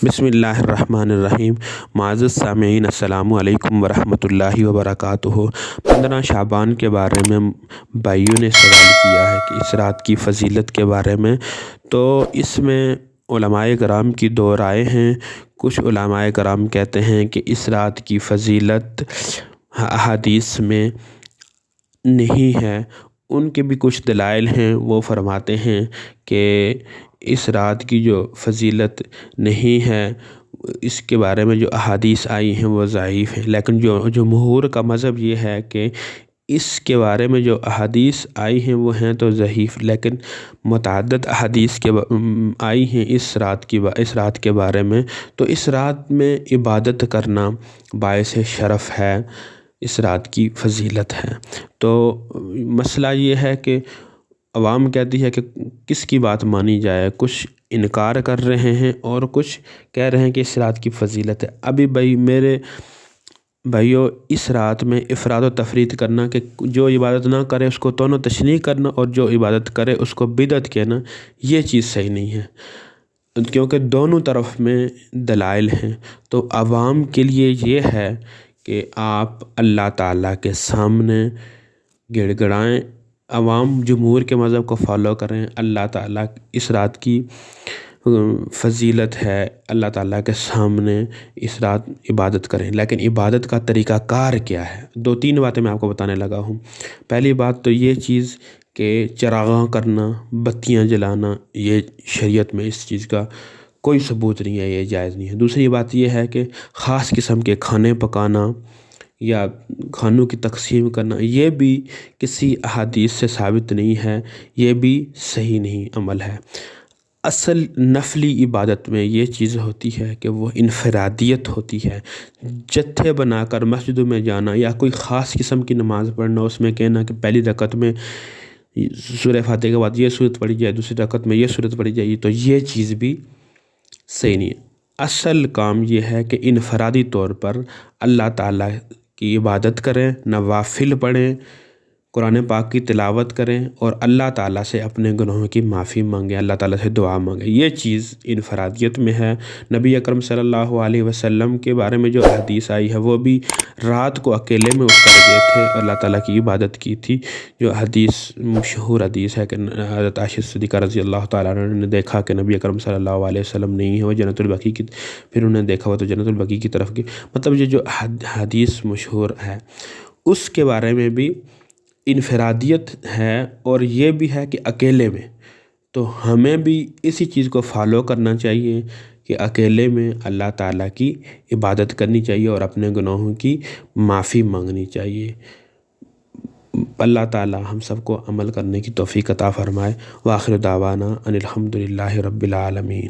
بسم اللہ الرحمن الرحیم۔ معزز سامعین، السلام علیکم ورحمۃ اللہ وبرکاتہ۔ 15 شعبان کے بارے میں بھائیوں نے سوال کیا ہے کہ اس رات کی فضیلت کے بارے میں، تو اس میں علماء کرام کی دو رائے ہیں۔ کچھ علماء کرام کہتے ہیں کہ اس رات کی فضیلت احادیث میں نہیں ہے، ان کے بھی کچھ دلائل ہیں۔ وہ فرماتے ہیں کہ اس رات کی جو فضیلت نہیں ہے، اس کے بارے میں جو احادیث آئی ہیں وہ ضعیف ہیں، لیکن جو جمہور کا مذہب یہ ہے کہ اس کے بارے میں جو احادیث آئی ہیں وہ ہیں تو ضعیف، لیکن متعدد احادیث آئی ہیں اس رات کے بارے میں۔ تو اس رات میں عبادت کرنا باعث شرف ہے، اس رات کی فضیلت ہے۔ تو مسئلہ یہ ہے کہ عوام کہتی ہے کہ کس کی بات مانی جائے، کچھ انکار کر رہے ہیں اور کچھ کہہ رہے ہیں کہ اس رات کی فضیلت ہے۔ ابھی میرے بھائیو، اس رات میں افراد و تفرید کرنا کہ جو عبادت نہ کرے اس کو توہین و تشنیع کرنا اور جو عبادت کرے اس کو بدعت کہنا، یہ چیز صحیح نہیں ہے، کیونکہ دونوں طرف میں دلائل ہیں۔ تو عوام کے لیے یہ ہے کہ آپ اللہ تعالیٰ کے سامنے گڑ گڑائیں، عوام جمہور کے مذہب کو فالو کریں، اللہ تعالیٰ اس رات کی فضیلت ہے، اللہ تعالیٰ کے سامنے اس رات عبادت کریں۔ لیکن عبادت کا طریقہ کار کیا ہے؟ 2-3 باتیں میں آپ کو بتانے لگا ہوں۔ پہلی بات تو یہ چیز کہ چراغاں کرنا، بتیاں جلانا، یہ شریعت میں اس چیز کا کوئی ثبوت نہیں ہے، یہ جائز نہیں ہے۔ دوسری بات یہ ہے کہ خاص قسم کے کھانے پکانا یا کھانوں کی تقسیم کرنا، یہ بھی کسی احادیث سے ثابت نہیں ہے، یہ بھی صحیح نہیں عمل ہے۔ اصل نفلی عبادت میں یہ چیز ہوتی ہے کہ وہ انفرادیت ہوتی ہے۔ جتھے بنا کر مسجدوں میں جانا یا کوئی خاص قسم کی نماز پڑھنا، اس میں کہنا کہ پہلی رکعت میں سورہ فاتحہ کے بعد یہ سورت پڑھی جائے، دوسری رکعت میں یہ سورت پڑھی جائے، تو یہ چیز بھی صحیح نہیں ہے۔ اصل کام یہ ہے کہ انفرادی طور پر اللہ تعالیٰ کی عبادت کریں، نوافل پڑھیں، قرآن پاک کی تلاوت کریں اور اللہ تعالیٰ سے اپنے گناہوں کی معافی مانگیں، اللہ تعالیٰ سے دعا مانگیں۔ یہ چیز انفرادیت میں ہے۔ نبی اکرم صلی اللہ علیہ وسلم کے بارے میں جو حدیث آئی ہے، وہ بھی رات کو اکیلے میں اٹھ کر گئے تھے، اللہ تعالیٰ کی عبادت کی تھی۔ جو حدیث مشہور حدیث ہے کہ حضرت عائشہ صدیقہ رضی اللہ تعالیٰ عنہ نے دیکھا کہ نبی اکرم صلی اللہ علیہ وسلم نہیں ہے، وہ جنت البقیع کی، پھر انہوں نے دیکھا وہ تو جنت البقیع کی طرف گئی۔ مطلب یہ جو حدیث مشہور ہے اس کے بارے میں بھی انفرادیت ہے اور یہ بھی ہے کہ اکیلے میں۔ تو ہمیں بھی اسی چیز کو فالو کرنا چاہیے کہ اکیلے میں اللہ تعالیٰ کی عبادت کرنی چاہیے اور اپنے گناہوں کی معافی مانگنی چاہیے۔ اللہ تعالیٰ ہم سب کو عمل کرنے کی توفیق عطا فرمائے۔ وآخر دعوانا ان الحمد للہ رب العالمین۔